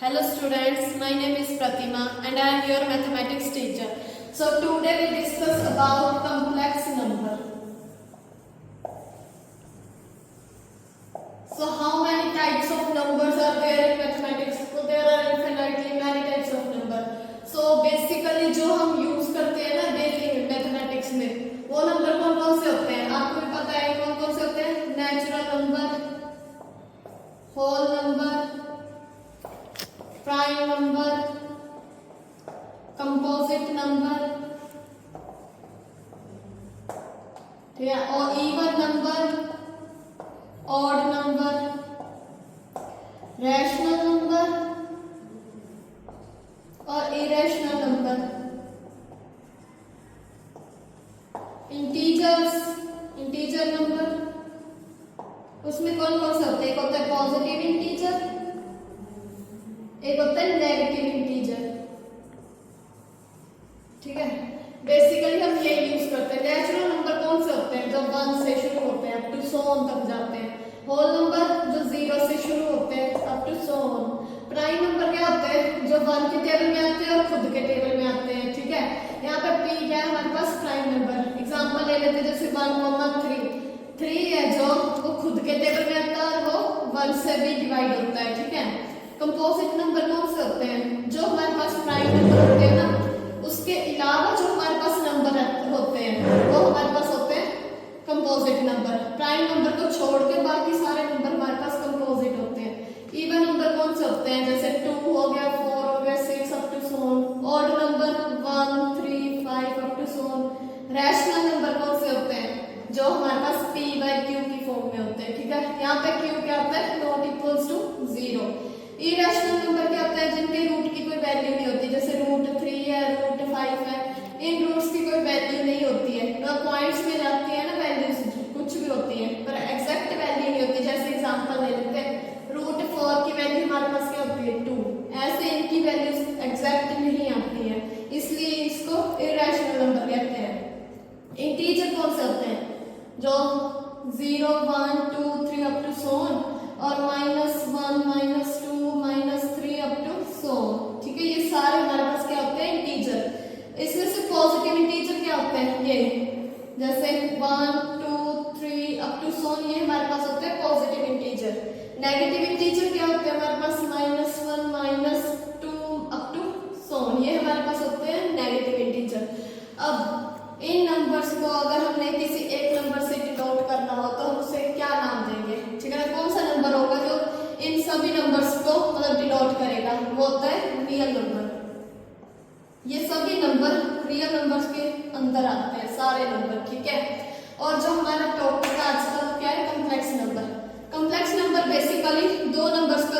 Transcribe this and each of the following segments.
Hello students, my name is Pratima and I am your mathematics teacher. So today we discuss about complex number. So how many types of numbers are there in mathematics? So there are infinitely many types of number. So basically जो हम use करते हैं ना daily mathematics में वो number कौन कौन से होते हैं? आपको भी पता है कौन कौन से होते हैं? Natural number, whole number, prime number, composite number, ठीक है, और even number, odd number, rational number और इरेशनल नंबर, इंटीजर नंबर। उसमें कौन कौन से होते हैं? एक होता है पॉजिटिव इंटीजर, एक होता है नेगेटिव इंटीजर, ठीक है। बेसिकली हम ये यूज करते हैं। नेचुरल नंबर कौन से होते हैं? जो 1 से शुरू होते हैं अप टू 100 तक जाते हैं। होल नंबर जो 0 से शुरू होते हैं अप टू 100। प्राइम नंबर क्या होते हैं? जो 1 के टेबल में आते हैं और खुद के टेबल में आते हैं, ठीक है। यहाँ पे p क्या है हमारे पास? Prime number. एग्जांपल ले लेते हैं जैसे 1,3 3 है जो वो खुद के टेबल में आता है और वो 1 से भी डिवाइड होता है, ठीक है। कंपोजिट नंबर कौन से होते हैं? जो हमारे पास प्राइम नंबर होते हैं ना उसके अलावा जो हमारे पास नंबर होते हैं वो हमारे पास होते हैं कंपोजिट नंबर। प्राइम नंबर को छोड़ के बाकी सारे नंबर हमारे पास कंपोजिट होते हैं। इवन नंबर कौन से होते हैं? जैसे 2 हो गया, 4 हो गया, 6 up to 100। Odd number 1, 3, 5 up to 100। Rational number कौन से होते हैं? जो हमारे पास p/q की फॉर्म में होते हैं, ठीक है। यहाँ पे q क्या होता है? Not equals to 0। Irrational number क्या होता है? जिनके रूट की कोई वैल्यू नहीं होती, जैसे √3 है, √5 है। इन रूट्स की कोई वैल्यू नहीं होती है, ना पॉइंट्स में जाती है ना वैल्यूज कुछ भी होती है, पर एग्जैक्ट वैल्यू नहीं होती। जैसे एग्जांपल ले लेते हैं, √4 की वैल्यू हमारे पास क्या होती है? 2। ऐसे इनकी वैल्यूज एग्जैक्ट नहीं आती है, इसलिए इसको इरेशनल नंबर कहते हैं। इंटीजर कौन से होते हैं? जो 0, 1, 2, 3 अप टू 100 और -1, -2, -3 अप टू 100, ठीक है। ये सारे हमारे पास क्या होते हैं? इंटीजर। इसमें से पॉजिटिव इंटीजर क्या होते हैं? ये जैसे 1, 2, 3 अप टू 100 ये हमारे पास होते हैं पॉजिटिव इंटीजर। नेगेटिव इंटीजर क्या होते हैं हमारे पास? -1, -2 अप टू 100 ये हमारे पास होते हैं नेगेटिव इंटीजर। अब इन नंबर्स को अगर हमने किसी एक नंबर से डिनोट करना हो तो हम उसे क्या नाम देंगे, ठीक है ना। कौन सा नंबर होगा जो इन सभी नंबर्स को मतलब डिनोट करेगा? वो होता है रियल नंबर। ये सभी नंबर रियल नंबर्स के अंदर आते हैं, सारे नंबर, ठीक है। और जो हमारा टॉपिक आज का क्या है? Complex number. Complex number basically दो नंबर्स को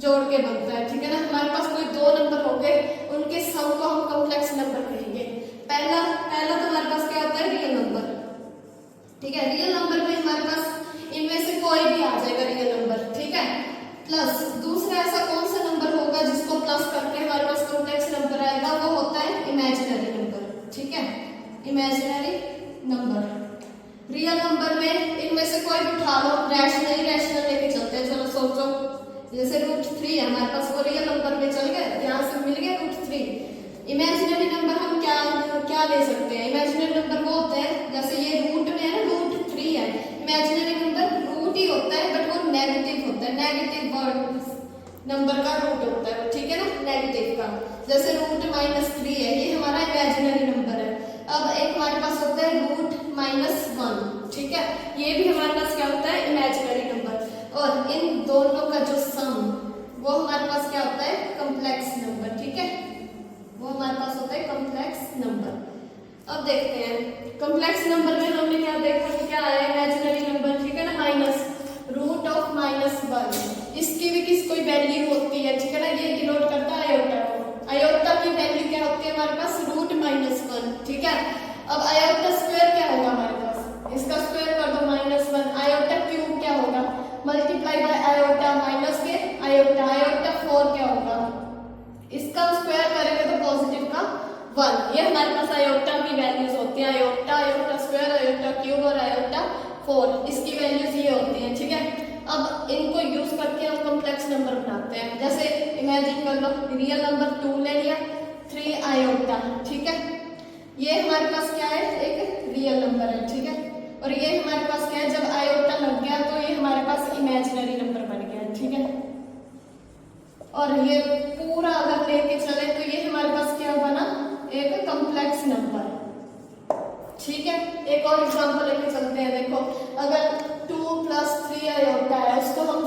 जोड़ के बनता है, ठीक है ना। हमारे पास कोई दो नंबर होंगे, उनके सम को हम कॉम्प्लेक्स नंबर कहेंगे। पहला तो हमारे पास क्या होता है? रियल नंबर, ठीक है। रियल नंबर में हमारे पास इनमें से कोई भी आ जाएगा रियल नंबर, ठीक है। प्लस दूसरा ऐसा कौन सा नंबर होगा जिसको प्लस करके हमारे पास कॉम्प्लेक्स नंबर आएगा? वो होता है इमेजिनरी नंबर, ठीक है। Imaginary number. रियल नंबर में इनमें से कोई भी उठा लो, रैशनल लेके चलते हैं। चलो सोचो, जैसे √3 है हमारे पास, वो रियल नंबर में चल गए, यहाँ से मिल गया √3। इमेजिनरी नंबर हम क्या ले सकते हैं? इमेजिनरी नंबर वो होते हैं जैसे ये रूट में है ना, √3 है। इमेजिनरी नंबर रूट ही होता है बट वो नेगेटिव होता है, नेगेटिव वर्ड नंबर का रूट होता है, ठीक है ना, नेगेटिव का। जैसे √-3 है, ये हमारा इमेजिनरी नंबर है। अब एक हमारे पास होता है √-1, ठीक है। ये भी हमारे पास क्या होता है? Imaginary number. और इन दोनों का जो सम वो हमारे पास क्या होता है? कॉम्प्लेक्स नंबर, ठीक है। वो हमारे पास होता है कॉम्प्लेक्स नंबर। अब देखते हैं कॉम्प्लेक्स नंबर में हमने क्या देखा कि क्या है? इमेजिनरी नंबर, ठीक है ना, √-1। इसकी भी किस कोई वैल्यू होती है, ठीक है ना। ये डिनोट करता है आयोटा को। आयोटा की वैल्यू क्या होती है हमारे पास? √-1, ठीक है। अब आयोटा स्क्वायर क्या होगा हमारे पास? इसका स्क्वायर कर दो -1। आयोटा क्यूब क्या होगा? मल्टीप्लाई बाय आयोटा माइनस के आयोटा 4 क्या होगा? इसका स्क्वायर करेंगे तो पॉजिटिव का 1। ये हमारे पास आयोटा की वैल्यूज होती है, आयोटा स्क्वायर, आयोटा क्यूब और आयोटा 4, इसकी वैल्यूज ये होती हैं, ठीक है। अब इनको यूज करके हम कॉम्प्लेक्स नंबर बनाते हैं। जैसे इमेजिन कर लो, रियल नंबर 2 ले लिया, 3 आयोटा, ठीक है। ये हमारे पास क्या है, एक रियल नंबर है, ठीक है। और ये हमारे पास क्या है, जब आयोटा लग गया तो ये हमारे पास इमेजिनरी नंबर बन गया, ठीक है। और ये पूरा अगर लेके चले तो ये हमारे पास क्या बना, एक कॉम्प्लेक्स नंबर, ठीक है। एक और एग्जांपल लेके चलते हैं। देखो अगर 2 + 3 आयोटा है, उसको हम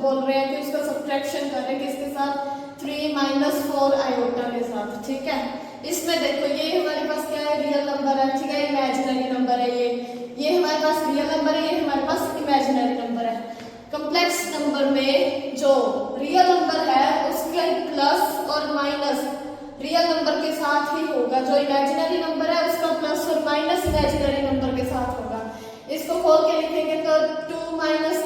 बोल रहे हैं कि उसका सब्ट्रैक्शन कर रहे हैं किसके साथ, 3 - 4 आयोटा के साथ, ठीक है। इसमें देखो ये हमारे पास क्या है, रियल नंबर है, ठीक है, इमेजिनरी नंबर है, ये हमारे पास रियल नंबर है, ये हमारे पास इमेजिनरी नंबर है। कॉम्प्लेक्स नंबर में जो रियल नंबर है उसके प्लस और माइनस रियल नंबर के साथ ही होगा, जो इमेजिनरी नंबर है उसका प्लस और माइनस इमेजिनरी नंबर के साथ होगा। इसको खोल के लिखेंगे तो 2 -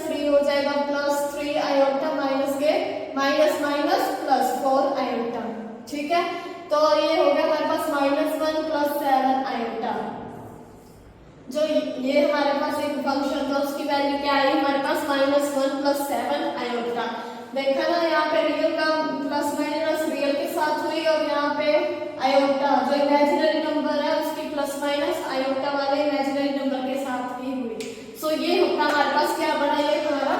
3 हो जाएगा, +3 आयोटा माइनस के माइनस माइनस +4 आयोटा, ठीक है। तो ये हो गया हमारे पास -1 + 7 आयोटा। जो ये हमारे पास एक फंक्शन था उसकी वैल्यू क्या आई हमारे पास, -1 + 7 आयोटा। देखा ना, यहाँ पे रियल का प्लस माइनस रियल के साथ हुई, और यहाँ पे आयोटा जो इमेजिनरी नंबर है उसकी प्लस माइनस आयोटा वाले इमेजिनरी नंबर के साथ ही हुई। सो ये होता हमारे पास क्या बना, ये हमारा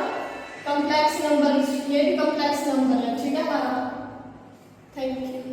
कॉम्प्लेक्स नंबर, ये भी कॉम्प्लेक्स नंबर है, ठीक है हमारा। Thank you.